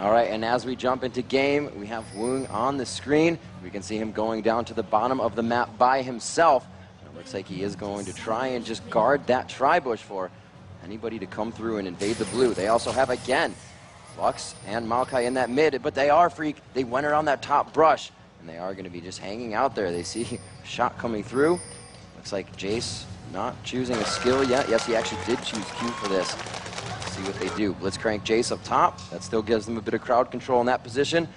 All right, and as we jump into game, we have Woong on the screen. We can see him going down to the bottom of the map by himself. It looks like he is going to try and just guard that tri-bush for anybody to come through and invade the blue. They also have, again, Lux and Maokai in that mid, but they are freak. They went around that top brush, and they are going to be just hanging out there. They see a shot coming through. Looks like Jace not choosing a skill yet. Yes, he actually did choose Q for this. See what they do. Blitzcrank Jace up top. That still gives them a bit of crowd control in that position.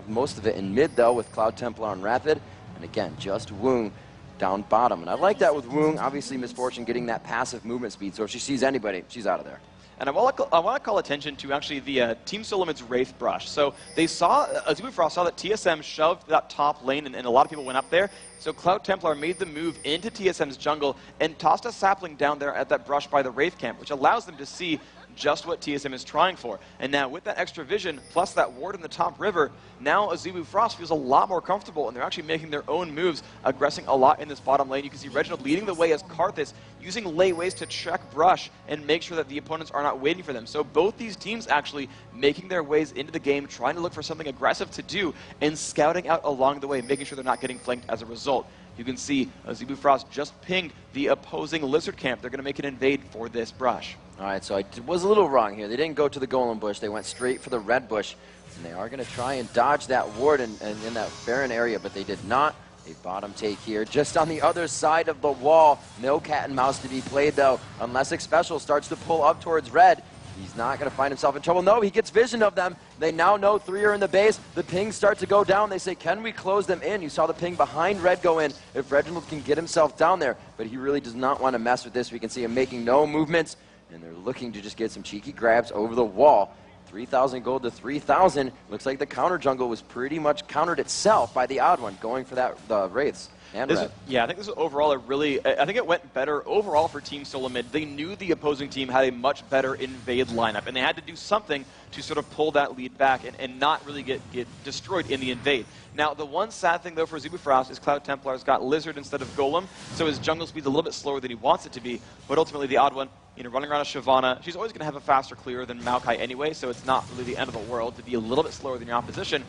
Most of it in mid, though, with Cloud Templar and Rapid. And again, just Woong down bottom. And I like that with Woong. Obviously, Misfortune getting that passive movement speed. So if she sees anybody, she's out of there. And I want to call attention to actually the Team Solomon's Wraith Brush. So they saw, Azubu saw that TSM shoved that top lane, and a lot of people went up there. So Cloud Templar made the move into TSM's jungle and tossed a sapling down there at that brush by the Wraith camp, which allows them to see just what TSM is trying for. And now with that extra vision, plus that ward in the top river, now Azubu Frost feels a lot more comfortable, and they're actually making their own moves, aggressing a lot in this bottom lane. You can see Reginald leading the way as Karthus, using layways to check brush and make sure that the opponents are not waiting for them. So both these teams actually making their ways into the game, trying to look for something aggressive to do, and scouting out along the way, making sure they're not getting flanked as a result. You can see Azubu Frost just pinged the opposing Lizard camp. They're going to make an invade for this brush. All right, so I was a little wrong here. They didn't go to the Golem bush. They went straight for the red bush. And they are going to try and dodge that ward in that barren area, but they did not. A bottom take here, just on the other side of the wall. No cat and mouse to be played, though, unless Xpecial starts to pull up towards red. He's not going to find himself in trouble. No, he gets vision of them. They now know 3 are in the base. The pings start to go down. They say, can we close them in? You saw the ping behind red go in if Reginald can get himself down there. But he really does not want to mess with this. We can see him making no movements, and they're looking to just get some cheeky grabs over the wall. 3,000 gold to 3,000. Looks like the counter jungle was pretty much countered itself by the odd one, going for the Wraiths. Yeah, I think this is overall I think it went better overall for Team Solo Mid. They knew the opposing team had a much better invade lineup, and they had to do something to sort of pull that lead back and not really get destroyed in the invade. Now, the one sad thing, though, for Azubu Frost is Cloud Templar's got Lizard instead of Golem, so his jungle speed's a little bit slower than he wants it to be, but ultimately the odd one, you know, running around a Shyvana, she's always going to have a faster clear than Maokai anyway, so it's not really the end of the world to be a little bit slower than your opposition.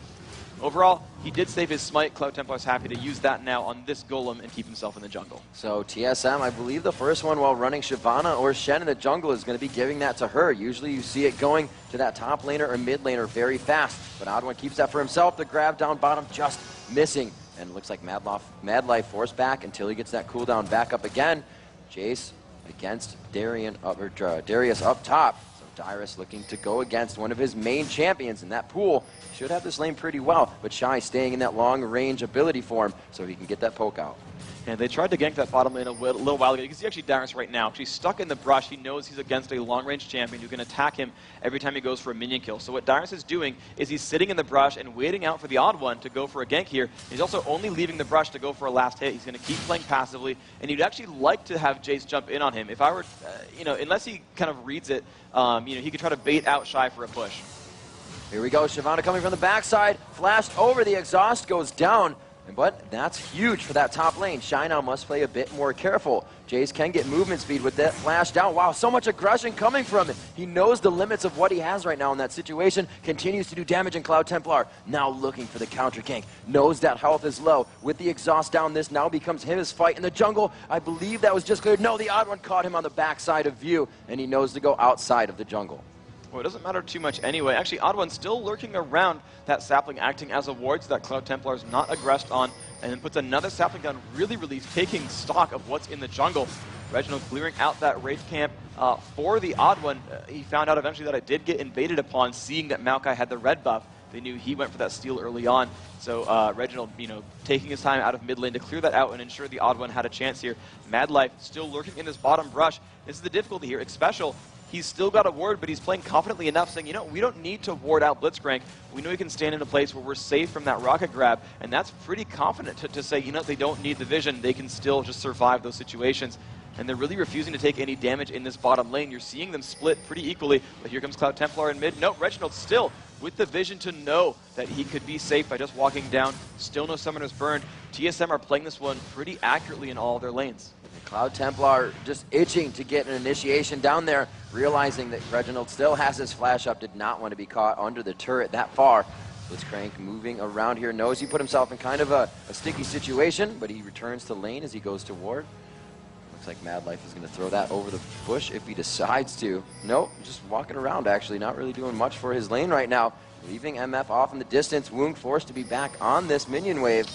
Overall, he did save his smite. Cloud Templar's happy to use that now on this Golem and keep himself in the jungle. So TSM, I believe the first one while running Shyvana or Shen in the jungle is going to be giving that to her. Usually you see it going to that top laner or mid laner very fast, but Odd One keeps that for himself. The grab down bottom just missing, and it looks like Mad Life forced back until he gets that cooldown back up again. Jace against Darius up top. Dyrus looking to go against one of his main champions in that pool. Should have this lane pretty well, but Shy staying in that long range ability for him so he can get that poke out. And they tried to gank that bottom lane a little while ago. You can see actually Dyrus right now. He's stuck in the brush. He knows he's against a long-range champion who can attack him every time he goes for a minion kill. So what Dyrus is doing is he's sitting in the brush and waiting out for the odd one to go for a gank here. He's also only leaving the brush to go for a last hit. He's going to keep playing passively, and he'd actually like to have Jace jump in on him. If I were, you know, unless he kind of reads it, you know, he could try to bait out Shy for a push. Here we go. Shyvana coming from the backside. Flashed over. The exhaust goes down. But that's huge for that top lane. Shy now must play a bit more careful. Jace can get movement speed with that flash down. Wow, so much aggression coming from him. He knows the limits of what he has right now in that situation. Continues to do damage in Cloud Templar. Now looking for the counter gank. Knows that health is low. With the exhaust down, this now becomes his fight in the jungle. I believe that was just cleared. No, the odd one caught him on the backside of view, and he knows to go outside of the jungle. Well, it doesn't matter too much anyway. Actually, Odd One's still lurking around that sapling, acting as a ward so that Cloud Templar is not aggressed on, and then puts another sapling down, really taking stock of what's in the jungle. Reginald clearing out that Wraith camp for the Odd One. He found out eventually that it did get invaded upon, seeing that Maokai had the red buff. They knew he went for that steal early on. So Reginald, you know, taking his time out of mid lane to clear that out and ensure the Odd One had a chance here. Mad Life still lurking in this bottom brush. This is the difficulty here. Xpecial, he's still got a ward, but he's playing confidently enough, saying, you know, we don't need to ward out Blitzcrank. We know he can stand in a place where we're safe from that rocket grab, and that's pretty confident to say, you know, they don't need the vision. They can still just survive those situations. And they're really refusing to take any damage in this bottom lane. You're seeing them split pretty equally, but here comes Cloud Templar in mid. No, Reginald still with the vision to know that he could be safe by just walking down. Still no summoners burned. TSM are playing this one pretty accurately in all their lanes. Cloud Templar just itching to get an initiation down there, realizing that Reginald still has his flash up, did not want to be caught under the turret that far. Blitzcrank moving around here, knows he put himself in kind of a sticky situation, but he returns to lane as he goes to ward. Looks like Mad Life is going to throw that over the bush if he decides to. Nope, just walking around actually, not really doing much for his lane right now. Leaving MF off in the distance, Woong forced to be back on this minion wave.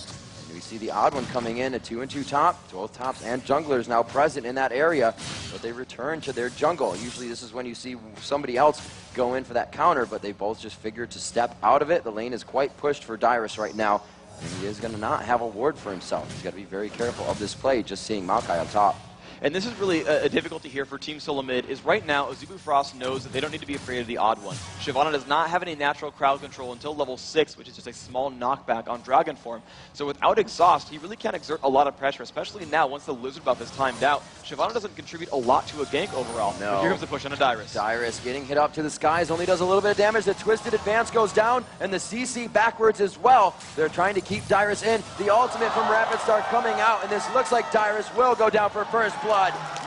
We see the odd one coming in, a 2-and-2 top. Both tops and junglers now present in that area, but they return to their jungle. Usually this is when you see somebody else go in for that counter, but they both just figured to step out of it. The lane is quite pushed for Dyrus right now, and he is going to not have a ward for himself. He's got to be very careful of this play, just seeing Maokai on top. And this is really a difficulty here for Team Solo Mid, is right now Azubu Frost knows that they don't need to be afraid of the odd one. Shyvana does not have any natural crowd control until level 6, which is just a small knockback on Dragon form. So without Exhaust, he really can't exert a lot of pressure, especially now once the Lizard buff is timed out. Shyvana doesn't contribute a lot to a gank overall. No. But here comes the push on a Dyrus. Dyrus getting hit up to the skies, only does a little bit of damage. The Twisted Advance goes down, and the CC backwards as well. They're trying to keep Dyrus in. The ultimate from Rapid Star coming out, and this looks like Dyrus will go down for first blood.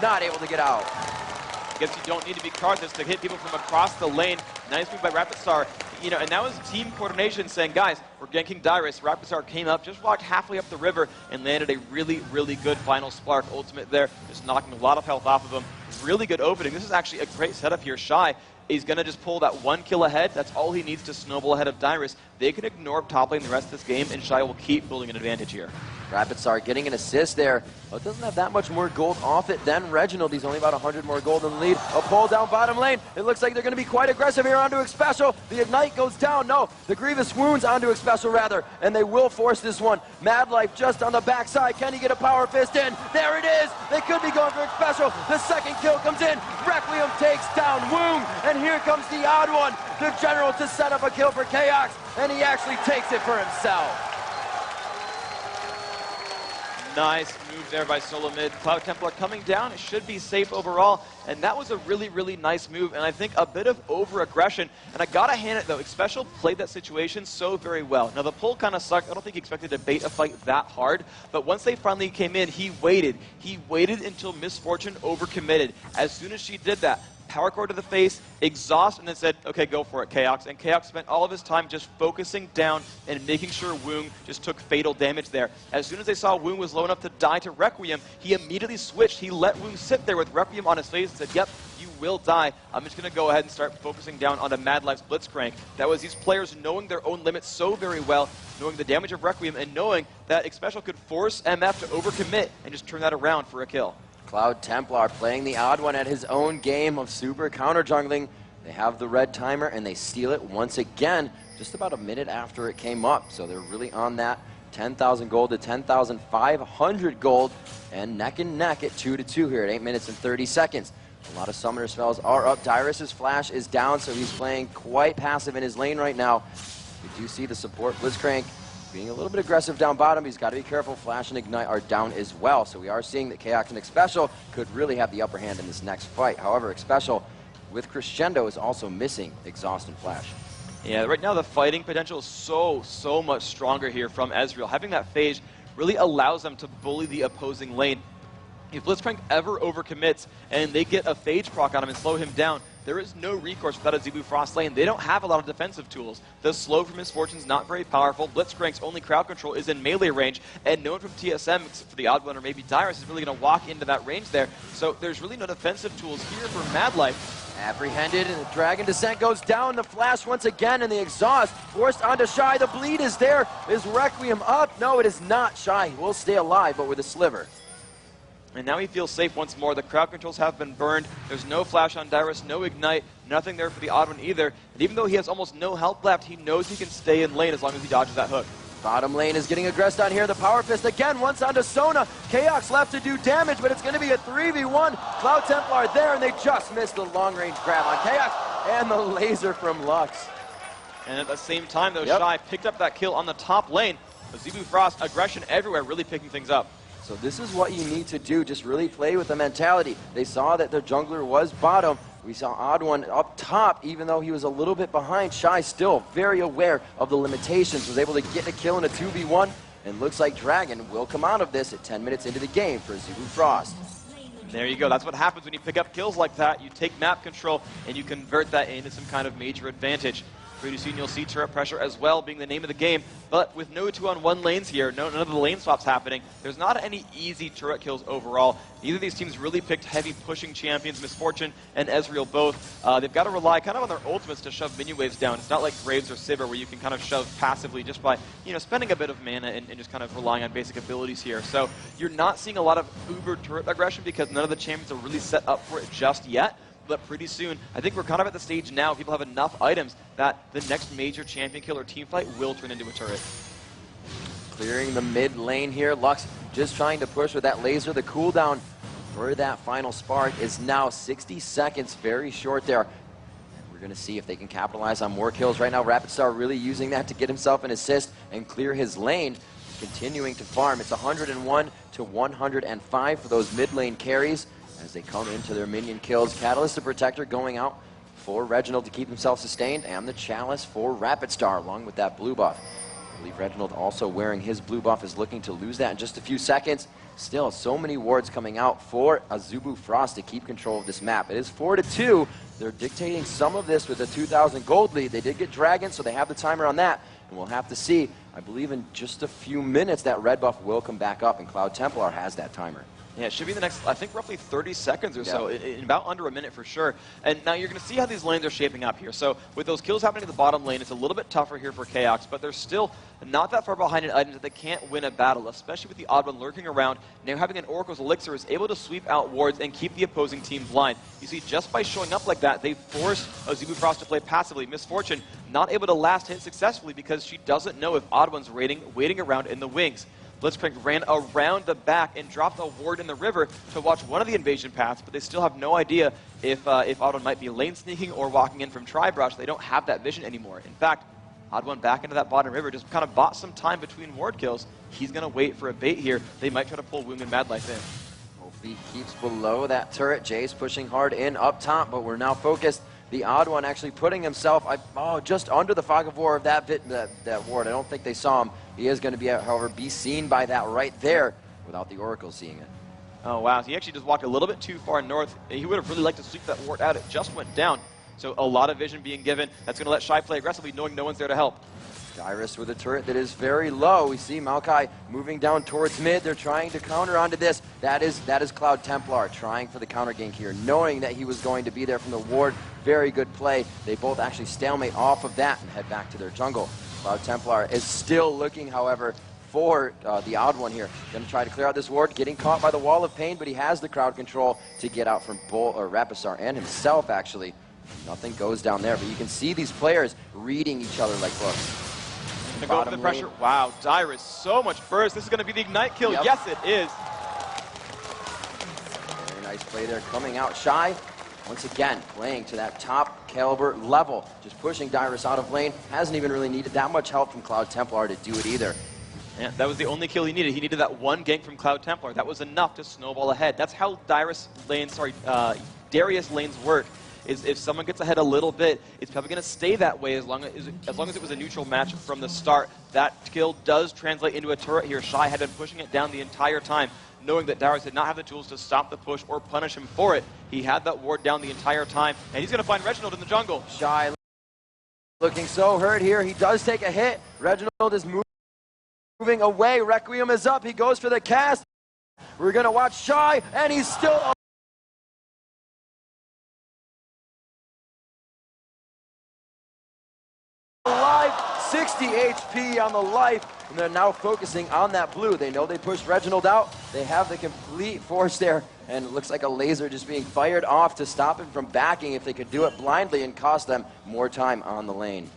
Not able to get out. I guess you don't need to be Karthus to hit people from across the lane. Nice move by Rapid Star. You know, and that was team coordination saying, guys, we're ganking Dyrus. Rapid Star came up, just walked halfway up the river, and landed a really, really good final Spark ultimate there, just knocking a lot of health off of him. Really good opening. This is actually a great setup here. Shy is going to just pull that 1 kill ahead. That's all he needs to snowball ahead of Dyrus. They can ignore top lane the rest of this game, and Shy will keep building an advantage here. Rapid Star getting an assist there, but doesn't have that much more gold off it than Reginald. He's only about 100 more gold in the lead. A pull down bottom lane. It looks like they're going to be quite aggressive here onto X-Special. The Ignite goes down. No, the Grievous Wounds onto X-Special rather, and they will force this one. Mad Life just on the backside. Can he get a power fist in? There it is. They could be going for X-Special. The second kill comes in. Requiem takes down Woong, and here comes the odd one. The General to set up a kill for Chaos, and he actually takes it for himself. Nice move there by Solo Mid. Cloud Templar coming down. It should be safe overall. And that was a really, really nice move. And I think a bit of over-aggression. And I got to hand it, though. X-Special played that situation so very well. Now, the pull kind of sucked. I don't think he expected to bait a fight that hard. But once they finally came in, he waited. He waited until Misfortune overcommitted. As soon as she did that, power core to the face, exhaust, and then said, okay, go for it, Chaos. And Chaos spent all of his time just focusing down and making sure Woong just took fatal damage there. As soon as they saw Woong was low enough to die to Requiem, he immediately switched. He let Woong sit there with Requiem on his face and said, yep, you will die. I'm just going to go ahead and start focusing down onto Mad Life's Blitzcrank. That was these players knowing their own limits so very well, knowing the damage of Requiem, and knowing that X-Special could force MF to overcommit and just turn that around for a kill. Cloud Templar playing the odd one at his own game of super counter jungling. They have the red timer and they steal it once again, just about a minute after it came up. So they're really on that 10,000 gold to 10,500 gold, and neck and neck at 2-2 here at 8 minutes and 30 seconds. A lot of summoner spells are up. Dyrus's flash is down, so he's playing quite passive in his lane right now. We do see the support Blitzcrank being a little bit aggressive down bottom. He's got to be careful. Flash and Ignite are down as well. So we are seeing that Chaos and X-Special could really have the upper hand in this next fight. However, X-Special with Crescendo is also missing Exhaust and Flash. Yeah, right now the fighting potential is so much stronger here from Ezreal. Having that phase really allows them to bully the opposing lane. If Blitzcrank ever overcommits and they get a phage proc on him and slow him down, there is no recourse without a Azubu Frost lane. They don't have a lot of defensive tools. The slow from Misfortune's not very powerful. Blitzcrank's only crowd control is in melee range, and no one from TSM, except for the odd one or maybe Dyrus, is really going to walk into that range there. So there's really no defensive tools here for Mad Life. Apprehended, and the Dragon Descent goes down. The Flash once again, and the Exhaust forced onto Shy. The bleed is there. Is Requiem up? No, it is not. Shy will stay alive, but with a sliver. And now he feels safe once more. The crowd controls have been burned. There's no flash on Dyrus, no ignite, nothing there for the odd one either. And even though he has almost no health left, he knows he can stay in lane as long as he dodges that hook. Bottom lane is getting aggressed on here. The Power Fist again, once onto Sona. Chaos left to do damage, but it's going to be a 3v1. Cloud Templar there, and they just missed the long-range grab on Chaos and the laser from Lux. And at the same time, though, Shy picked up that kill on the top lane. Azubu Frost, aggression everywhere, really picking things up. So this is what you need to do, just really play with the mentality. They saw that their jungler was bottom. We saw Odd One up top, even though he was a little bit behind. Shy still very aware of the limitations, was able to get a kill in a 2v1, And looks like Dragon will come out of this at 10 minutes into the game for Azubu Frost. There you go. That's what happens when you pick up kills like that. You take map control and you convert that into some kind of major advantage. Pretty soon you'll see turret pressure as well being the name of the game, but with no 2-on-1 lanes here, none of the lane swaps happening, there's not any easy turret kills overall. Neither of these teams really picked heavy pushing champions. Misfortune and Ezreal both. They've got to rely kind of on their ultimates to shove minion waves down. It's not like Graves or Sivir where you can kind of shove passively just by spending a bit of mana and just kind of relying on basic abilities here. So you're not seeing a lot of uber turret aggression because none of the champions are really set up for it just yet. But pretty soon, I think we're kind of at the stage now, people have enough items that the next major champion kill or team fight will turn into a turret. Clearing the mid lane here. Lux just trying to push with that laser. The cooldown for that final spark is now 60 seconds, very short there. We're going to see if they can capitalize on more kills. Right now, RapidStar really using that to get himself an assist and clear his lane, continuing to farm. It's 101 to 105 for those mid lane carries as they come into their minion kills. Catalyst the Protector going out for Reginald to keep himself sustained, and the Chalice for RapidStar along with that blue buff. I believe Reginald also wearing his blue buff is looking to lose that in just a few seconds. Still, so many wards coming out for Azubu Frost to keep control of this map. It is 4-2. They're dictating some of this with a 2,000 gold lead. They did get Dragon, so they have the timer on that, and we'll have to see. I believe in just a few minutes that red buff will come back up, and Cloud Templar has that timer. Yeah, it should be the next, I think, roughly 30 seconds or so, in about under a minute for sure. And now you're going to see how these lanes are shaping up here. So with those kills happening in the bottom lane, it's a little bit tougher here for Chaos, but they're still not that far behind in items that they can't win a battle, especially with the odd one lurking around. Now having an Oracle's Elixir is able to sweep out wards and keep the opposing team blind. You see, just by showing up like that, they force Azubu Frost to play passively. Misfortune not able to last hit successfully because she doesn't know if odd one's waiting around in the wings. Blitzcrank ran around the back and dropped a ward in the river to watch one of the invasion paths, but they still have no idea if Odd1 might be lane sneaking or walking in from Tri-Brush. They don't have that vision anymore. In fact, Odd1 back into that bottom river just kind of bought some time between ward kills. He's going to wait for a bait here. They might try to pull Woong and Mad Life in. Hopefully he keeps below that turret. Jay's pushing hard in up top, but we're now focused. The odd one actually putting himself just under the fog of war of that ward. I don't think they saw him. He is going to be, however, be seen by that right there without the Oracle seeing it. Oh, wow. He actually just walked a little bit too far north. He would have really liked to sweep that ward out. It just went down. So a lot of vision being given. That's going to let Shy play aggressively, knowing no one's there to help. Dyrus with a turret that is very low. We see Maokai moving down towards mid. They're trying to counter onto this. That is Cloud Templar trying for the counter gank here, knowing that he was going to be there from the ward. Very good play. They both actually stalemate off of that and head back to their jungle. Cloud Templar is still looking, however, for the odd one here. Going to try to clear out this ward, getting caught by the wall of pain, but he has the crowd control to get out from Rapisar and himself, actually. Nothing goes down there, but you can see these players reading each other like books. Gonna go for the pressure. Wow, Dyrus, so much burst. This is going to be the ignite kill. Yep. Yes, it is. Very nice play there coming out. Shy, once again, playing to that top caliber level. Just pushing Dyrus out of lane. Hasn't even really needed that much help from Cloud Templar to do it either. Yeah, that was the only kill he needed. He needed that one gank from Cloud Templar. That was enough to snowball ahead. That's how Darius lanes work. Is if someone gets ahead a little bit, it's probably going to stay that way as long as it was a neutral match from the start. That kill does translate into a turret here. Shy had been pushing it down the entire time, knowing that Darius did not have the tools to stop the push or punish him for it. He had that ward down the entire time, and he's going to find Reginald in the jungle. Shy looking so hurt here. He does take a hit. Reginald is moving away. Requiem is up. He goes for the cast. We're going to watch Shy, and he's still alive. 60 HP on the life, and they're now focusing on that blue. They know they pushed Reginald out. They have the complete force there, and it looks like a laser just being fired off to stop him from backing if they could do it blindly and cost them more time on the lane.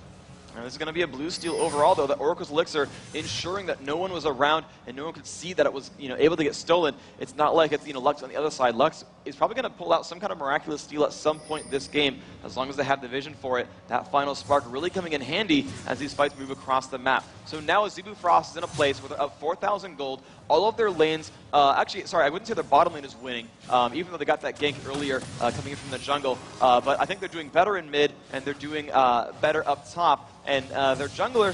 Now, this is going to be a blue steal overall, though. The Oracle's Elixir ensuring that no one was around and no one could see that it was, able to get stolen. It's not like it's, Lux on the other side. Lux is probably going to pull out some kind of miraculous steal at some point this game, as long as they have the vision for it. That final spark really coming in handy as these fights move across the map. So now Azubu Frost is in a place where they're up 4,000 gold. All of their lanes, actually, sorry, I wouldn't say their bottom lane is winning, even though they got that gank earlier coming in from the jungle. But I think they're doing better in mid, and they're doing better up top. And their jungler,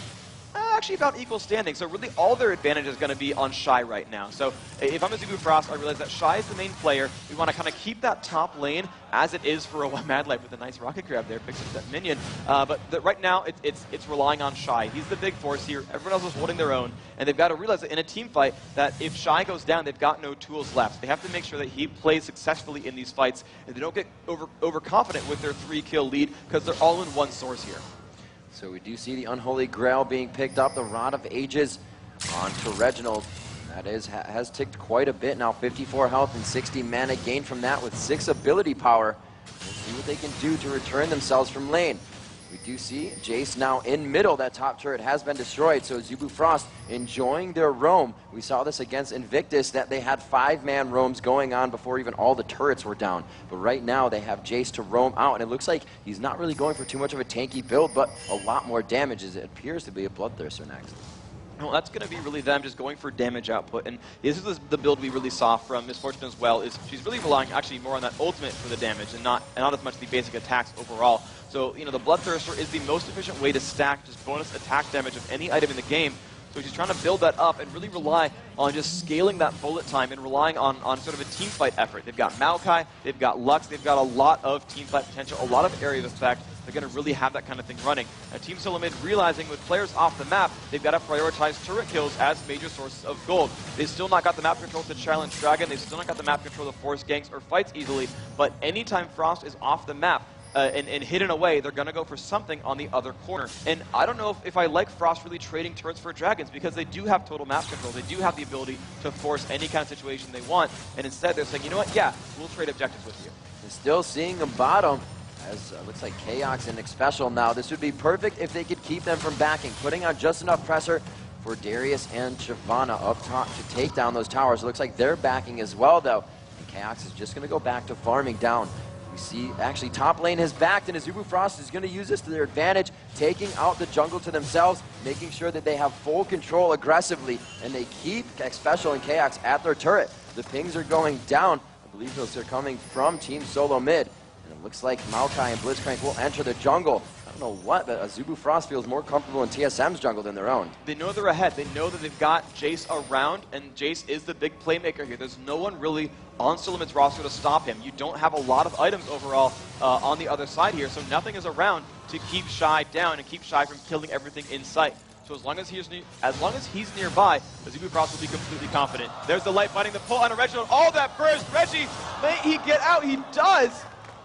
actually about equal standing. So really all their advantage is going to be on Shy right now. So if I'm Azubu Frost, I realize that Shy is the main player. We want to kind of keep that top lane as it is for a Mad Life with a nice rocket grab there, picks up that minion. But right now, it's relying on Shy. He's the big force here. Everyone else is holding their own, and they've got to realize that in a team fight, that if Shy goes down, they've got no tools left. They have to make sure that he plays successfully in these fights, and they don't get overconfident with their 3-kill lead, because they're all in one source here. So we do see the Unholy Grail being picked up, the Rod of Ages onto Reginald. That has ticked quite a bit now, 54 health and 60 mana gain from that with 6 ability power. We'll see what they can do to return themselves from lane. We do see Jace now in middle. That top turret has been destroyed, so Azubu Frost enjoying their roam. We saw this against Invictus, that they had 5-man roams going on before even all the turrets were down. But right now they have Jace to roam out, and it looks like he's not really going for too much of a tanky build, but a lot more damage, as it appears to be a Bloodthirster next. Well, that's going to be really them just going for damage output, and this is the build we really saw from Miss Fortune as well. Is she's really relying actually more on that ultimate for the damage, and not as much the basic attacks overall. So the Bloodthirster is the most efficient way to stack just bonus attack damage of any item in the game. So she's trying to build that up and really rely on just scaling that bullet time and relying on sort of a team fight effort. They've got Maokai, they've got Lux, they've got a lot of team fight potential, a lot of area of effect. They're going to really have that kind of thing running. Now, Team Solo Mid realizing with players off the map, they've got to prioritize turret kills as major sources of gold. They've still not got the map control to challenge Dragon. They've still not got the map control to force ganks or fights easily. But anytime Frost is off the map, and hidden away, they're going to go for something on the other corner. And I don't know if I like Frost really trading turrets for dragons, because they do have total map control. They do have the ability to force any kind of situation they want. And instead, they're saying, you know what, yeah, we'll trade objectives with you. They're still seeing them bottom, as looks like Chaos and Xpecial now. This would be perfect if they could keep them from backing, putting on just enough pressure for Darius and Shyvana up top to take down those towers. It looks like they're backing as well, though. And Chaos is just going to go back to farming down. We see, actually, top lane has backed, and Azubu Frost is going to use this to their advantage, taking out the jungle to themselves, making sure that they have full control aggressively, and they keep Xpecial and Chaos at their turret. The pings are going down. I believe those are coming from Team Solo Mid, and it looks like Maokai and Blitzcrank will enter the jungle. I don't know what, but Azubu Frost feels more comfortable in TSM's jungle than their own. They know they're ahead. They know that they've got Jace around, and Jace is the big playmaker here. There's no one really on Solo Mid's roster to stop him. You don't have a lot of items overall on the other side here, so nothing is around to keep Shy down and keep Shy from killing everything in sight. So as long as he's nearby, Azubu Frost will be completely confident. There's the light fighting the pull on a Reginald. Oh, that burst! Reggie, may he get out? He does!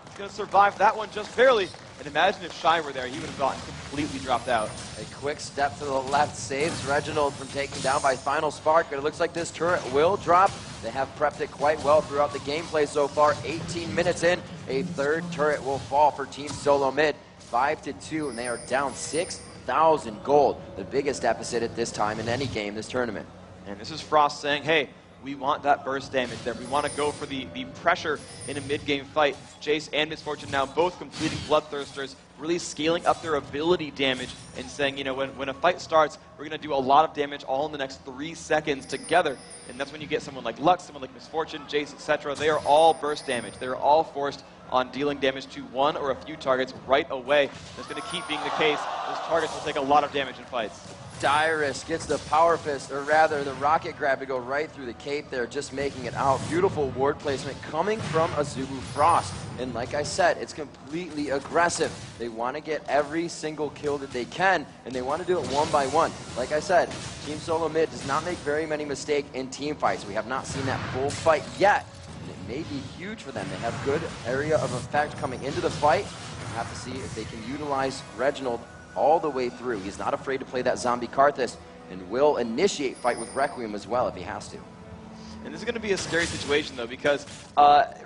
He's going to survive that one just barely. And imagine if Shy were there, he would have gotten completely dropped out. A quick step to the left saves Reginald from taking down by Final Spark, but it looks like this turret will drop. They have prepped it quite well throughout the gameplay so far. 18 minutes in, a third turret will fall for Team Solo Mid. 5-2, and they are down 6,000 gold. The biggest deficit at this time in any game this tournament. And this is Frost saying, hey, we want that burst damage there. We want to go for the pressure in a mid-game fight. Jace and Miss Fortune now both completing Bloodthirsters, really scaling up their ability damage and saying, you know, when a fight starts, we're going to do a lot of damage all in the next 3 seconds together. And that's when you get someone like Lux, someone like Miss Fortune, Jace, etc. They are all burst damage. They're all forced on dealing damage to one or a few targets right away. That's going to keep being the case. Those targets will take a lot of damage in fights. Dyrus gets the Power Fist, or rather the Rocket Grab, to go right through the cape there, just making it out. Beautiful ward placement coming from Azubu Frost. And like I said, it's completely aggressive. They want to get every single kill that they can, and they want to do it one by one. Like I said, Team Solo Mid does not make very many mistakes in team fights. We have not seen that full fight yet, and it may be huge for them. They have good area of effect coming into the fight. We'll have to see if they can utilize Reginald all the way through. He's not afraid to play that zombie Karthus, and will initiate fight with Requiem as well if he has to. And this is going to be a scary situation, though, because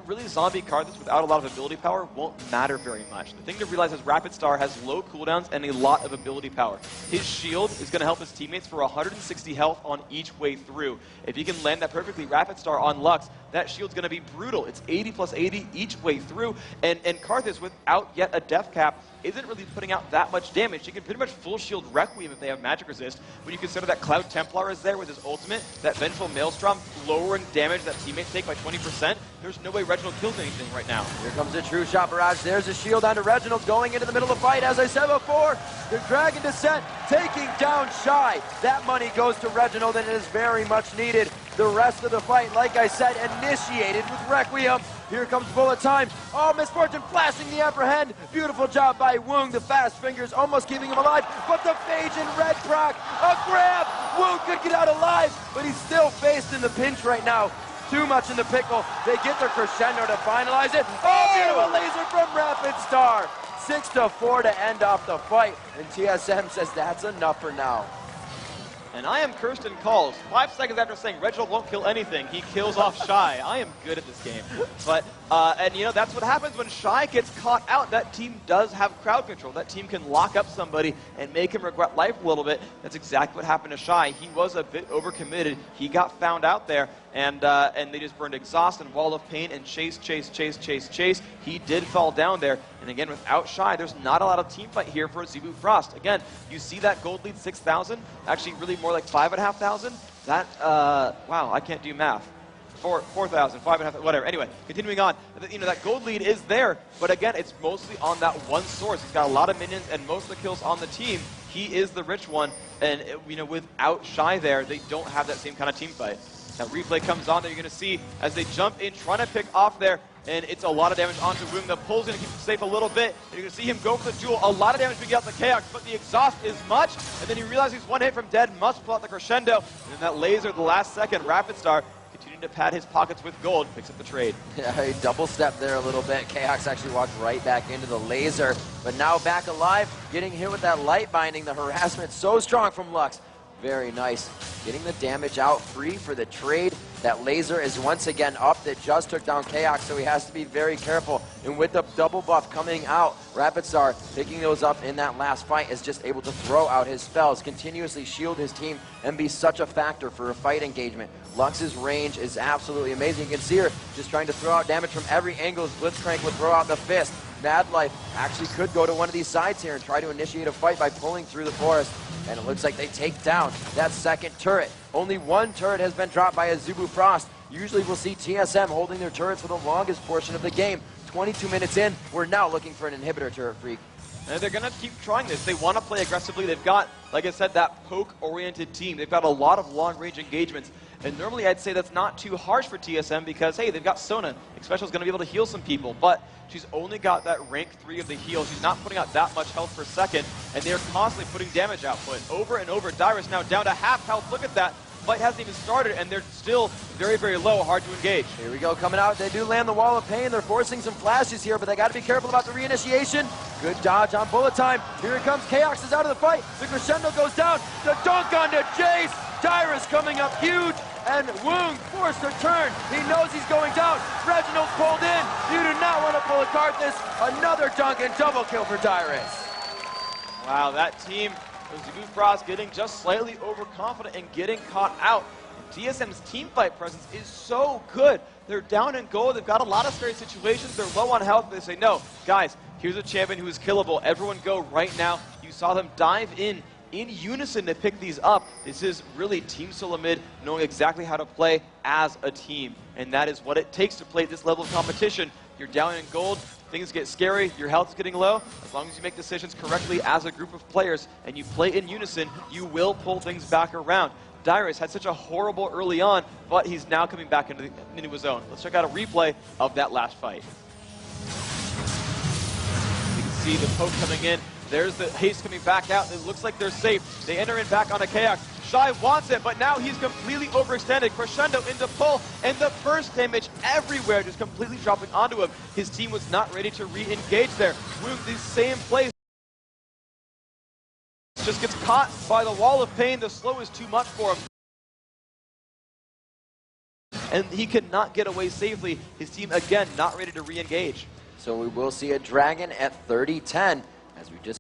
really zombie Karthus without a lot of ability power won't matter very much. The thing to realize is Rapid Star has low cooldowns and a lot of ability power. His shield is going to help his teammates for 160 health on each way through. If he can land that perfectly, Rapid Star on Lux, that shield's going to be brutal. It's 80 plus 80 each way through, and Karthus, without yet a death cap, isn't really putting out that much damage. He can pretty much full shield Requiem if they have magic resist. When you consider that Cloud Templar is there with his ultimate, that Vengeful Maelstrom lowering damage that teammates take by 20%, there's no way Reginald kills anything right now. Here comes a true shot barrage. There's a shield onto Reginald going into the middle of the fight. As I said before, the Dragon Descent taking down Shy. That money goes to Reginald, and it is very much needed. The rest of the fight, like I said, initiated with Requiem. Here comes bullet time. Oh, Misfortune flashing the upper hand. Beautiful job by Woong. The fast fingers almost keeping him alive. But the Phage and Red proc. A grab. Woong could get out alive, but he's still faced in the pinch right now. Too much in the pickle. They get their crescendo to finalize it. Oh, beautiful laser from Rapid Star. 6-4 to end off the fight. And TSM says that's enough for now. And I am Kirsten Calls. 5 seconds after saying Reginald won't kill anything, he kills off Shy. I am good at this game. But, and you know, that's what happens when Shy gets caught out. That team does have crowd control. That team can lock up somebody and make him regret life a little bit. That's exactly what happened to Shy. He was a bit overcommitted. He got found out there, and they just burned exhaust and wall of pain and chase. He did fall down there. And again, without Shy, there's not a lot of team fight here for Azubu Frost. Again, you see that gold lead 6,000, actually really more like 5,500. That, wow, I can't do math. 4,000, 5,500, whatever. Anyway, continuing on, you know, that gold lead is there, but again, it's mostly on that one source. He's got a lot of minions and most of the kills on the team. He is the rich one, and you know, without Shy there, they don't have that same kind of team fight. That replay comes on there, you're going to see as they jump in, trying to pick off there, and it's a lot of damage onto Woong. The pull's going to keep him safe a little bit, and you're going to see him go for the duel. A lot of damage being out the Chaos, but the exhaust is much, and then he realizes he's one hit from dead, must pull out the crescendo, and then that laser, the last second, Rapid Star, continuing to pad his pockets with gold, picks up the trade. Yeah, he double stepped there a little bit. Chaos actually walked right back into the laser, but now back alive, getting hit with that light binding. The harassment so strong from Lux. Very nice. Getting the damage out, free for the trade. That laser is once again up. That just took down Chaos, so he has to be very careful. And with the double buff coming out, Rapid Star picking those up in that last fight is just able to throw out his spells, continuously shield his team, and be such a factor for a fight engagement. Lux's range is absolutely amazing. You can see her just trying to throw out damage from every angle. Blitzcrank would throw out the fist. Mad Life actually could go to one of these sides here and try to initiate a fight by pulling through the forest. And it looks like they take down that second turret. Only one turret has been dropped by Azubu Frost. Usually we'll see TSM holding their turrets for the longest portion of the game. 22 minutes in, we're now looking for an inhibitor turret, Freak. And they're going to keep trying this. They want to play aggressively. They've got, like I said, that poke-oriented team. They've got a lot of long-range engagements. And normally I'd say that's not too harsh for TSM because, hey, they've got Sona. Xpecial's going to be able to heal some people, but she's only got that rank 3 of the heal. She's not putting out that much health per second, and they're constantly putting damage output over and over. Dyrus now down to half health. Look at that. Fight hasn't even started, and they're still very, very low, hard to engage. Here we go, coming out. They do land the wall of pain. They're forcing some flashes here, but they got to be careful about the reinitiation. Good dodge on bullet time. Here it comes. Chaos is out of the fight. The crescendo goes down. The dunk onto Jace. Dyrus coming up huge, and Woong forced to turn. He knows he's going down. Reginald pulled in. You do not want to pull a Karthus. Another dunk and double kill for Dyrus. Wow, that team, Azubu Frost getting just slightly overconfident and getting caught out. TSM's team fight presence is so good. They're down in gold. They've got a lot of scary situations. They're low on health. They say, no, guys, here's a champion who is killable. Everyone go right now. You saw them dive in unison to pick these up. This is really Team Solamid knowing exactly how to play as a team. And that is what it takes to play at this level of competition. You're down in gold. Things get scary, your health is getting low. As long as you make decisions correctly as a group of players and you play in unison, you will pull things back around. Dyrus had such a horrible early on, but he's now coming back into his own. Let's check out a replay of that last fight. You can see the poke coming in. There's the haste coming back out. It looks like they're safe. They enter in back on a Chaos. Shy wants it, but now he's completely overextended. Crescendo into pull, and the burst damage everywhere, just completely dropping onto him. His team was not ready to re-engage there. Woong, the same place, just gets caught by the wall of pain. The slow is too much for him. And he cannot get away safely. His team, again, not ready to re-engage. So we will see a Dragon at 30-10, as we just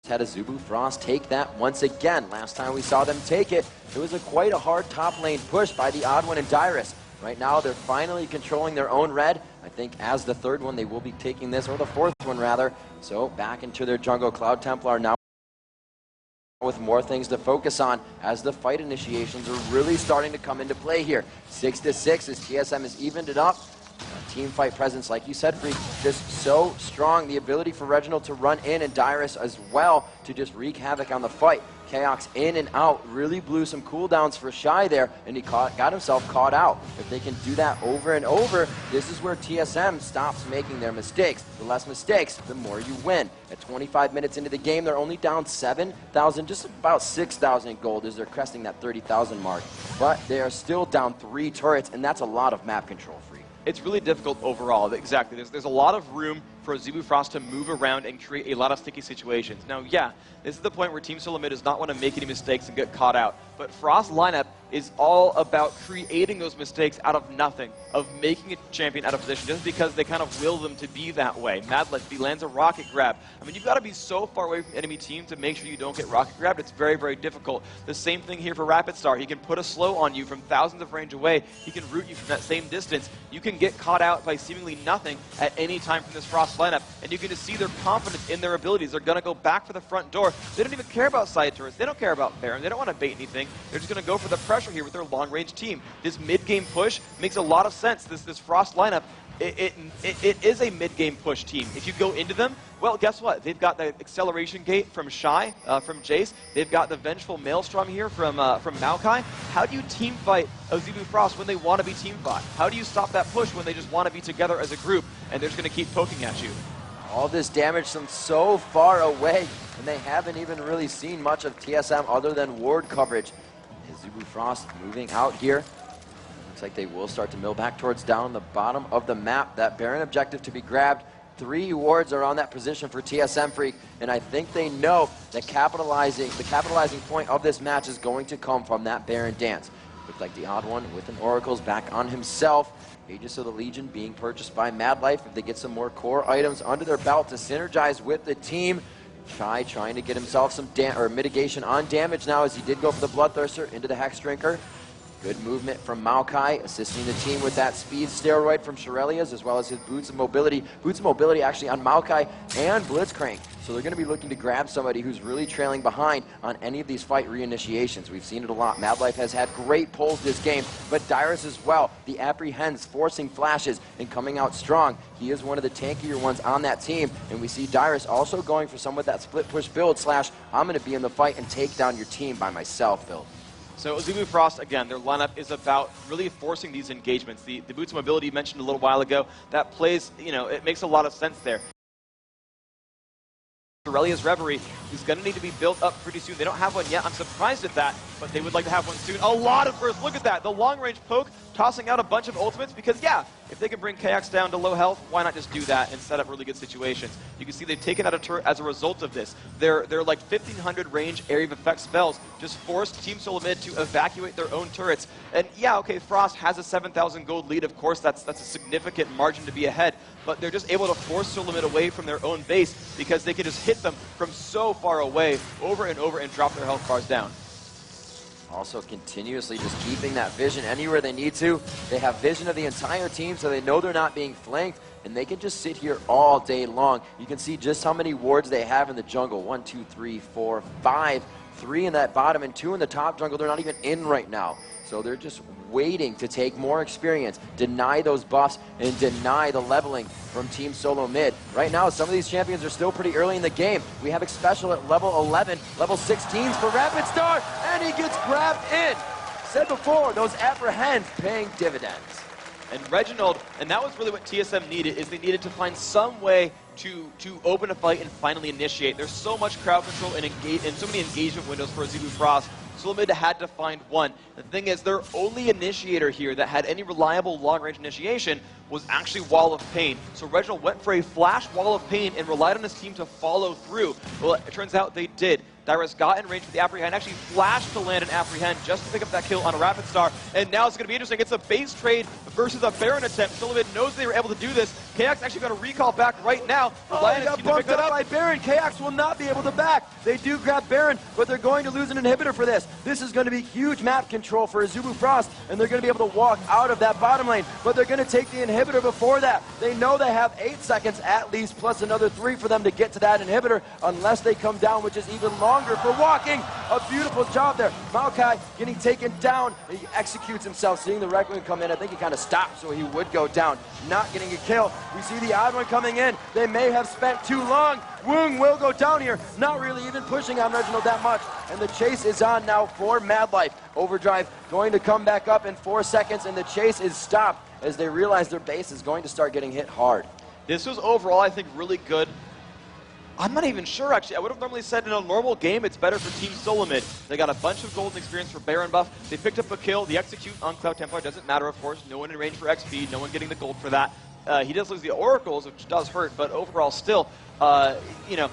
had Azubu Frost take that once again. Last time we saw them take it, it was quite a hard top lane push by the Odd One and Dyrus. Right now, they're finally controlling their own red. I think as the third one, they will be taking this, or the fourth one rather. So back into their jungle. Cloud Templar now with more things to focus on as the fight initiations are really starting to come into play here. 6-6 as TSM has evened it up. Team fight presence, like you said, Freak, just so strong. The ability for Reginald to run in and Dyrus as well to just wreak havoc on the fight. Chaos in and out, really blew some cooldowns for Shy there, and he got himself caught out. If they can do that over and over, this is where TSM stops making their mistakes. The less mistakes, the more you win. At 25 minutes into the game, they're only down 7,000, just about 6,000 in gold as they're cresting that 30,000 mark. But they are still down 3 turrets, and that's a lot of map control, Freak. It's really difficult overall. Exactly. There's a lot of room for Azubu Frost to move around and create a lot of sticky situations. Now, yeah, this is the point where Team Solo Mid does not want to make any mistakes and get caught out. But Frost's lineup is all about creating those mistakes out of nothing, of making a champion out of position, just because they kind of will them to be that way. Madlife, he lands a rocket grab. I mean, you've got to be so far away from the enemy team to make sure you don't get rocket grabbed. It's very, very difficult. The same thing here for Rapid Star. He can put a slow on you from thousands of range away. He can root you from that same distance. You can get caught out by seemingly nothing at any time from this Frost lineup, and you can just see their confidence in their abilities. They're going to go back for the front door. They don't even care about side turrets. They don't care about Baron. They don't want to bait anything. They're just going to go for the pressure here with their long-range team. This mid-game push makes a lot of sense. This Frost lineup, it is a mid-game push team. If you go into them, well, guess what? They've got the acceleration gate from Shy, from Jace. They've got the vengeful Maelstrom here from Maokai. How do you team fight Azubu Frost when they want to be team fought? How do you stop that push when they just want to be together as a group and they're just going to keep poking at you? All this damage from so far away, and they haven't even really seen much of TSM other than ward coverage. Azubu Frost moving out here. Looks like they will start to mill back towards down the bottom of the map. That Baron objective to be grabbed. 3 wards are on that position for TSM, Freak, and I think they know that the capitalizing point of this match is going to come from that Baron dance. Looks like the odd one with an Oracle's back on himself. Aegis of the Legion being purchased by Madlife. If they get some more core items under their belt to synergize with the team. Shy trying to get himself some mitigation on damage now as he did go for the Bloodthirster into the Hex Drinker. Good movement from Maokai, assisting the team with that speed steroid from Shirelia's, as well as his Boots of Mobility. Boots of Mobility actually on Maokai and Blitzcrank. So they're going to be looking to grab somebody who's really trailing behind on any of these fight reinitiations. We've seen it a lot. Madlife has had great pulls this game, but Dyrus as well. The apprehends, forcing flashes, and coming out strong. He is one of the tankier ones on that team, and we see Dyrus also going for some of that split push build / I'm going to be in the fight and take down your team by myself build. So Azubu Frost, again, their lineup is about really forcing these engagements. The Boots of Mobility you mentioned a little while ago, that plays, you know, it makes a lot of sense there. Aurelia's Reverie is going to need to be built up pretty soon. They don't have one yet. I'm surprised at that, but they would like to have one soon. A lot of bursts. Look at that. The long-range poke, tossing out a bunch of ultimates because, yeah, if they can bring KX down to low health, why not just do that and set up really good situations? You can see they've taken out a turret as a result of this. They're like 1,500 range area of effect spells just forced Team Solo Mid to evacuate their own turrets. And yeah, okay, Frost has a 7,000 gold lead. Of course, that's a significant margin to be ahead, but they're just able to force Solo Mid away from their own base because they can just hit them from so far away over and over and drop their health bars down. Also continuously just keeping that vision anywhere they need to. They have vision of the entire team, so they know they're not being flanked, and they can just sit here all day long. You can see just how many wards they have in the jungle. 1, 2, 3, 4, 5. 3 in that bottom and 2 in the top jungle. They're not even in right now. So they're just waiting to take more experience, deny those buffs, and deny the leveling from Team Solo Mid. Right now, some of these champions are still pretty early in the game. We have Special at level 11, level 16s for Rapid Star, and he gets grabbed in. Said before, those apprehends paying dividends. And Reginald, and that was really what TSM needed, is they needed to find some way to open a fight and finally initiate. There's so much crowd control and so many engagement windows for Azubu Frost. Solo Mid had to find one. The thing is, their only initiator here that had any reliable long-range initiation was actually Wall of Pain. So Reginald went for a flash Wall of Pain and relied on his team to follow through. Well, it turns out they did. Dyrus got in range for the Apprehend, actually flashed to land an Apprehend just to pick up that kill on a Rapid Star. And now it's going to be interesting. It's a base trade versus a Baron attempt. Solo Mid knows they were able to do this. KX actually got a recall back right now. now. The Oh, Lion he got team to pick bumped that up by Baron. KX will not be able to back. They do grab Baron, but they're going to lose an inhibitor for this. This is going to be huge map control for Azubu Frost, and they're going to be able to walk out of that bottom lane, but they're going to take the inhibitor before that. They know they have 8 seconds at least, plus another 3 for them to get to that inhibitor, unless they come down, which is even longer for walking. A beautiful job there. Maokai getting taken down. He executes himself, seeing the Requiem come in. I think he kind of stopped so he would go down, not getting a kill. We see the odd one coming in. They may have spent too long. Woong will go down here, not really even pushing on Reginald that much. And the chase is on now for Mad Life. Overdrive going to come back up in 4 seconds, and the chase is stopped as they realize their base is going to start getting hit hard. This was overall, I think, really good. I'm not even sure, actually. I would have normally said in a normal game, it's better for Team Solomid. They got a bunch of golden experience for Baron buff. They picked up a kill. The execute on Cloud Templar doesn't matter, of course. No one in range for XP. No one getting the gold for that. He does lose the Oracles, which does hurt, but overall still, you know,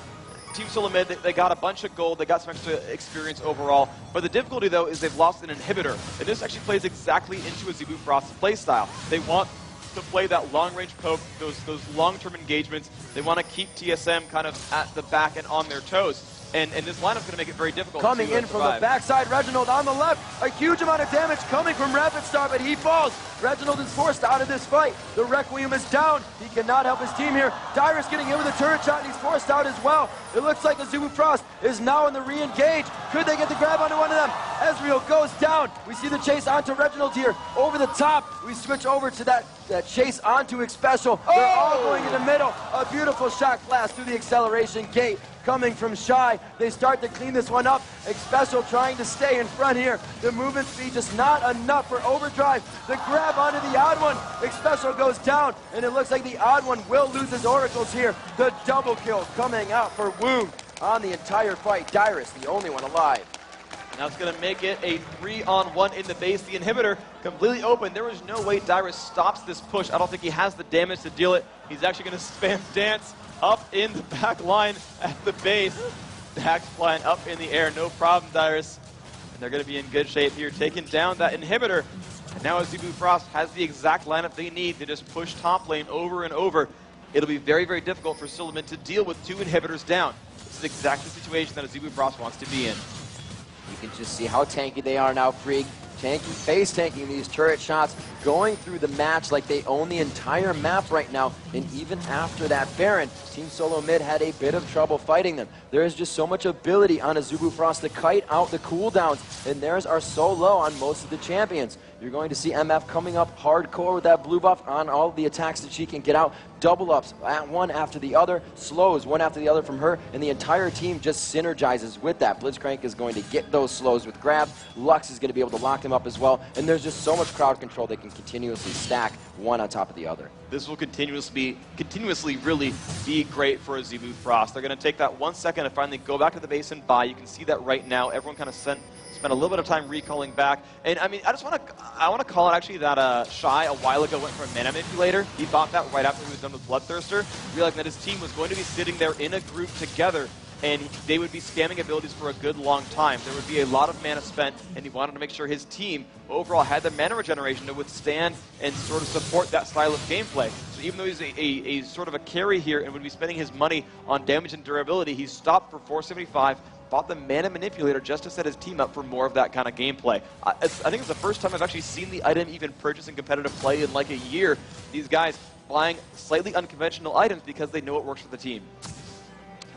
Team Solomid, they got a bunch of gold, they got some extra experience overall, but the difficulty, though, is they've lost an inhibitor, and this actually plays exactly into Azubu Frost's playstyle. They want to play that long-range poke, those long-term engagements. They want to keep TSM kind of at the back and on their toes. And this lineup's going to make it very difficult. Coming in from the backside, Reginald on the left. A huge amount of damage coming from Rapid Star, but he falls. Reginald is forced out of this fight. The Requiem is down. He cannot help his team here. Dyrus getting hit with a turret shot, and he's forced out as well. It looks like Azubu Frost is now in the re-engage. Could they get the grab onto one of them? Ezreal goes down. We see the chase onto Reginald here. Over the top, we switch over to that chase onto Xpecial. They're all going in the middle. A beautiful shot blast through the acceleration gate. Coming from Shy, they start to clean this one up. Xpecial trying to stay in front here. The movement speed just not enough for Overdrive. The grab onto the odd one. Xpecial goes down, and it looks like the odd one will lose his oracles here. The double kill coming out for Woong on the entire fight. Dyrus, the only one alive. Now it's going to make it a 3-on-1 in the base. The inhibitor completely open. There is no way Dyrus stops this push. I don't think he has the damage to deal it. He's actually going to spam dance up in the back line at the base. Dax flying up in the air, no problem, Dyrus. And they're going to be in good shape here, taking down that inhibitor. And now Azubu Frost has the exact lineup they need to just push top lane over and over. It'll be very, very difficult for Silliman to deal with 2 inhibitors down. This is exactly the situation that Azubu Frost wants to be in. You can just see how tanky they are now, Freak. Face tanking these turret shots, going through the match like they own the entire map right now. And even after that Baron, Team Solo Mid had a bit of trouble fighting them. There is just so much ability on Azubu Frost to kite out the cooldowns, and theirs are so low on most of the champions. You're going to see MF coming up hardcore with that blue buff on all of the attacks that she can get out. Double ups, one after the other, slows one after the other from her, and the entire team just synergizes with that. Blitzcrank is going to get those slows with grabs. Lux is going to be able to lock them up as well, and there's just so much crowd control they can continuously stack one on top of the other. This will continuously really be great for Azubu Frost. They're going to take that 1 second to finally go back to the base and buy. You can see that right now. Everyone kind of spent a little bit of time recalling back. And I mean, I want to call it actually that Shy a while ago went for a mana manipulator. He bought that right after he was done with Bloodthirster, realizing that his team was going to be sitting there in a group together, and they would be spamming abilities for a good long time. There would be a lot of mana spent, and he wanted to make sure his team overall had the mana regeneration to withstand and sort of support that style of gameplay. So even though he's a sort of a carry here and would be spending his money on damage and durability, he stopped for 475, bought the mana manipulator just to set his team up for more of that kind of gameplay. I think it's the first time I've actually seen the item even purchased in competitive play in like a year. These guys buying slightly unconventional items because they know it works for the team.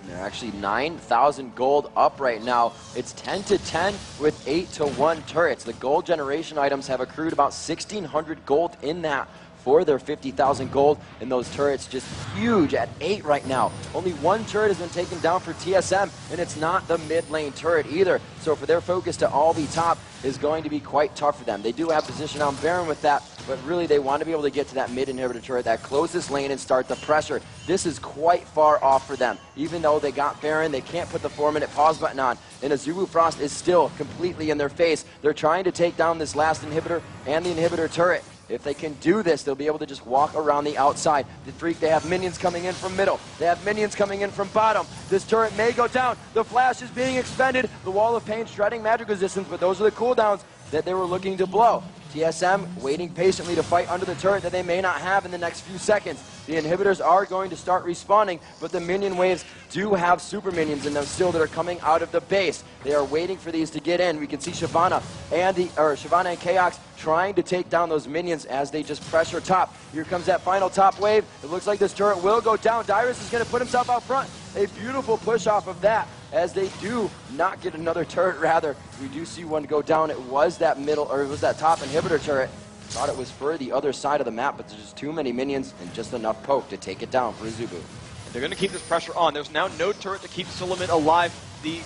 They're actually 9,000 gold up right now. It's 10-10 with 8-1 turrets. The gold generation items have accrued about 1,600 gold in that for their 50,000 gold, and those turrets just huge at 8 right now. Only 1 turret has been taken down for TSM, and it's not the mid lane turret either. So for their focus to all be top is going to be quite tough for them. They do have position on Baron with that, but really they want to be able to get to that mid inhibitor turret, that closest lane, and start the pressure. This is quite far off for them. Even though they got Baron, they can't put the 4-minute pause button on, and Azubu Frost is still completely in their face. They're trying to take down this last inhibitor and the inhibitor turret. If they can do this, they'll be able to just walk around the outside. The Freak, they have minions coming in from middle. They have minions coming in from bottom. This turret may go down. The flash is being expended. The wall of pain shredding magic resistance, but those are the cooldowns that they were looking to blow. TSM waiting patiently to fight under the turret that they may not have in the next few seconds. The inhibitors are going to start respawning, but the minion waves do have super minions in them still that are coming out of the base. They are waiting for these to get in. We can see Shyvana and Kaox trying to take down those minions as they just pressure top. Here comes that final top wave. It looks like this turret will go down. Dyrus is going to put himself out front. A beautiful push off of that as they do not get another turret, rather. We do see one go down. It was that middle, or it was that top inhibitor turret. Thought it was for the other side of the map, but there's just too many minions and just enough poke to take it down for Azubu. They're going to keep this pressure on. There's now no turret to keep Suleiman alive.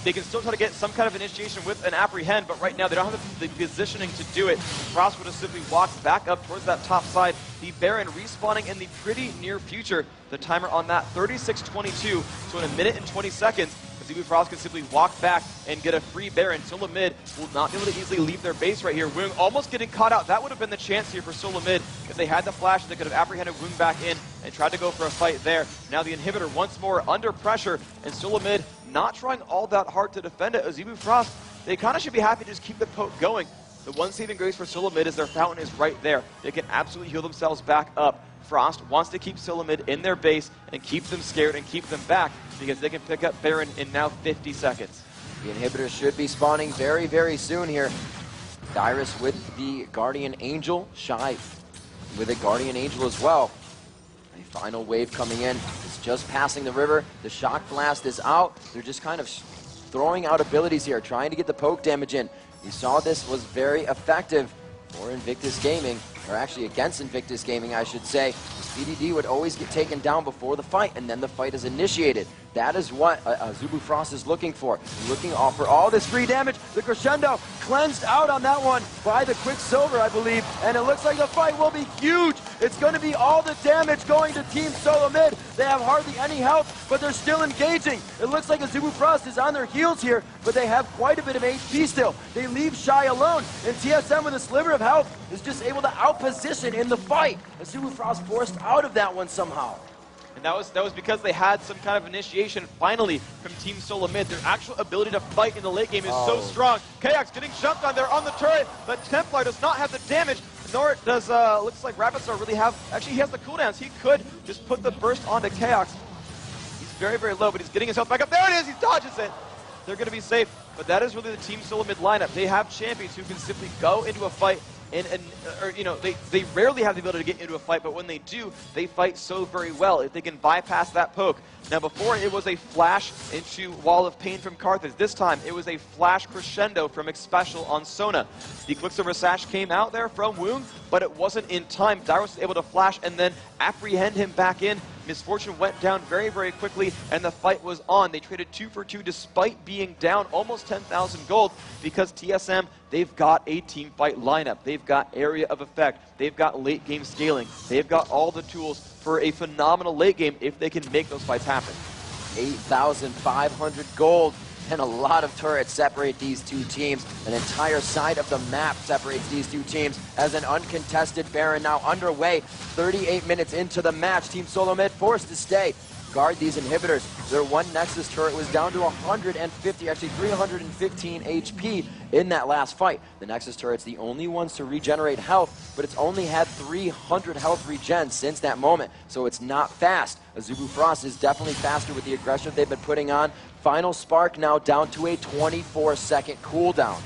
They can still try to get some kind of initiation with an apprehend, but right now they don't have the positioning to do it. Frost would have simply walked back up towards that top side. The Baron respawning in the pretty near future. The timer on that, 36:22, so in a minute and 20 seconds, Azubu Frost can simply walk back and get a free Baron. Solamid will not be able to easily leave their base right here. Woong almost getting caught out. That would have been the chance here for Solamid. If they had the flash, they could have apprehended Woong back in and tried to go for a fight there. Now the inhibitor once more under pressure, and Solamid not trying all that hard to defend it. Azubu Frost, they kind of should be happy to just keep the poke going. The one saving grace for Solamid is their fountain is right there. They can absolutely heal themselves back up. Frost wants to keep Solamid in their base and keep them scared and keep them back because they can pick up Baron in now 50 seconds. The inhibitors should be spawning very, very soon here. Dyrus with the Guardian Angel, Shy with a Guardian Angel as well. A final wave coming in. It's just passing the river. The Shock Blast is out. They're just kind of throwing out abilities here, trying to get the poke damage in. We saw this was very effective for Invictus Gaming, or actually against Invictus Gaming, I should say. BDD would always get taken down before the fight, and then the fight is initiated. That is what Azubu Frost is looking for. Looking for all this free damage. The crescendo cleansed out on that one by the Quicksilver, I believe, and it looks like the fight will be huge. It's going to be all the damage going to Team Solo Mid. They have hardly any health, but they're still engaging. It looks like Azubu Frost is on their heels here, but they have quite a bit of HP still. They leave Shy alone, and TSM with a sliver of health is just able to outposition in the fight. Azubu Frost forced out of that one somehow. And that was because they had some kind of initiation finally from Team Solo Mid. Their actual ability to fight in the late game is so strong. Kaox getting jumped on there on the turret, but Templar does not have the damage, nor does, looks like Rabbitstar really have, actually he has the cooldowns. He could just put the burst onto Kaox. He's very, very low, but he's getting himself back up. There it is, he dodges it. They're going to be safe, but that is really the Team Solo Mid lineup. They have champions who can simply go into a fight or, you know, they rarely have the ability to get into a fight, but when they do, they fight so very well if they can bypass that poke. Now, before it was a flash into Wall of Pain from Carthage. This time, it was a flash crescendo from Xpecial on Sona. The Quicksilver Sash came out there from Woong, but it wasn't in time. Dyrus was able to flash and then apprehend him back in. Misfortune went down very, very quickly, and the fight was on. They traded 2 for 2 despite being down almost 10,000 gold because TSM, they've got a team fight lineup. They've got area of effect. They've got late game scaling. They've got all the tools for a phenomenal late game if they can make those fights happen. 8,500 gold and a lot of turrets separate these two teams. An entire side of the map separates these two teams as an uncontested Baron now underway. 38 minutes into the match. Team Solo Mid forced to stay. Guard these inhibitors. Their one Nexus turret was down to 150, actually 315 HP in that last fight. The Nexus turret's the only ones to regenerate health, but it's only had 300 health regen since that moment, so it's not fast. Azubu Frost is definitely faster with the aggression they've been putting on. Final Spark now down to a 24-second cooldown.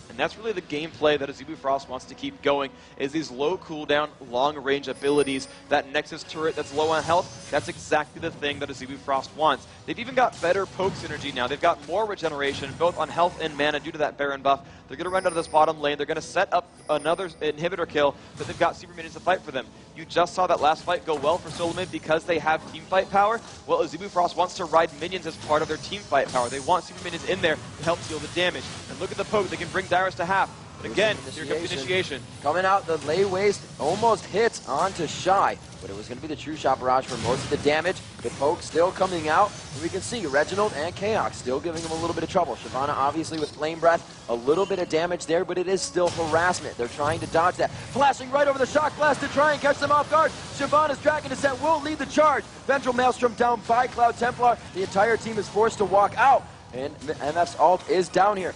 And that's really the gameplay that Azubu Frost wants to keep going, is these low cooldown, long-range abilities. That Nexus turret that's low on health, that's exactly the thing that Azubu Frost wants. They've even got better poke synergy now. They've got more regeneration, both on health and mana due to that Baron buff. They're going to run out of this bottom lane. They're going to set up another inhibitor kill, but they've got super minions to fight for them. You just saw that last fight go well for Solo Mid because they have team fight power. Well, Azubu Frost wants to ride minions as part of their team fight power. They want super minions in there to help deal the damage. And look at the poke. They can bring Dyrus to half. But again, here comes the initiation. Coming out, the lay waste almost hits onto Shy, but it was going to be the true shot barrage for most of the damage. The poke still coming out, and we can see Reginald and Kaox still giving them a little bit of trouble. Shyvana obviously with Flame Breath, a little bit of damage there, but it is still harassment. They're trying to dodge that. Flashing right over the Shock Blast to try and catch them off guard. Shyvana's Dragon Descent will lead the charge. Ventral Maelstrom down by Cloud Templar. The entire team is forced to walk out, and MF's ult is down here.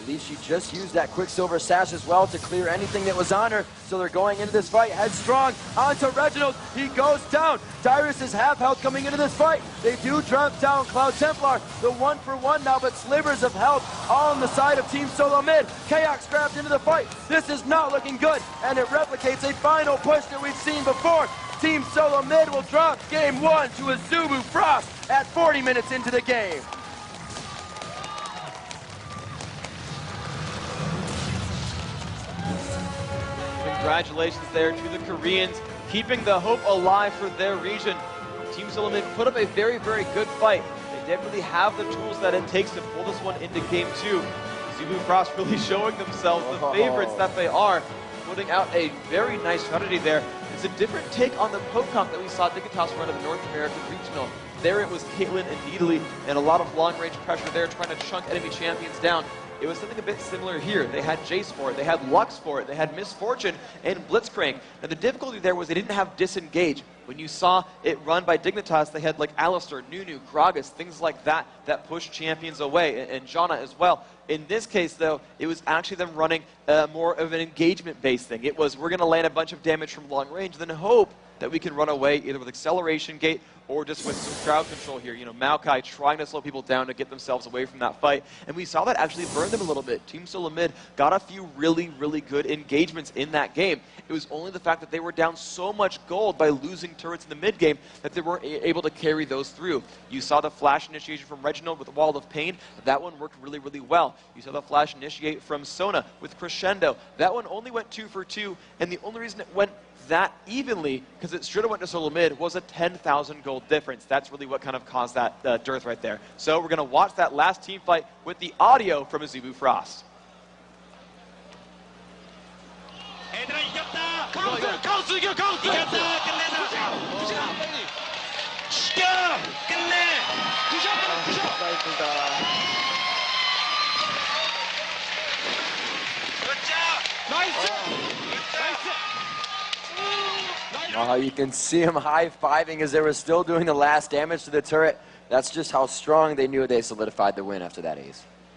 believe she just used that Quicksilver Sash as well to clear anything that was on her. So they're going into this fight headstrong. Onto Reginald. He goes down. Dyrus is half health coming into this fight. They do drop down Cloud Templar. The 1-for-1 now, but slivers of health all on the side of Team Solo Mid. Chaos grabbed into the fight. This is not looking good, and it replicates a final push that we've seen before. Team Solo Mid will drop game 1 to Azubu Frost at 40 minutes into the game. Congratulations there to the Koreans, keeping the hope alive for their region. Team Solo Mid put up a very, very good fight. They definitely have the tools that it takes to pull this one into game 2. Azubu Frost really showing themselves the favorites that they are, putting out a very nice strategy there. It's a different take on the poke comp that we saw Dignitas run in the North American Regional. There it was Caitlyn and Needly, and a lot of long-range pressure there trying to chunk enemy champions down. It was something a bit similar here. They had Jace for it, they had Lux for it, they had Misfortune and Blitzcrank. Now the difficulty there was they didn't have Disengage. When you saw it run by Dignitas, they had like Alistair, Nunu, Gragas, things like that that pushed champions away, and Janna as well. In this case, though, it was actually them running more of an engagement-based thing. It was, we're going to land a bunch of damage from long range, then hope that we can run away either with Acceleration Gate or just with some crowd control here. You know, Maokai trying to slow people down to get themselves away from that fight. And we saw that actually burn them a little bit. Team Solo Mid got a few really, really good engagements in that game. It was only the fact that they were down so much gold by losing turrets in the mid game that they weren't able to carry those through. You saw the flash initiation from Reginald with Wall of Pain. That one worked really, really well. You saw the flash initiate from Sona with Crescendo. That one only went 2 for 2, and the only reason it went that evenly, because it should have went to Solo Mid, was a 10,000 gold difference. That's really what kind of caused that dearth right there. So we're going to watch that last team fight with the audio from Azubu Frost. You can see him high-fiving as they were still doing the last damage to the turret. That's just how strong they knew they solidified the win after that ace.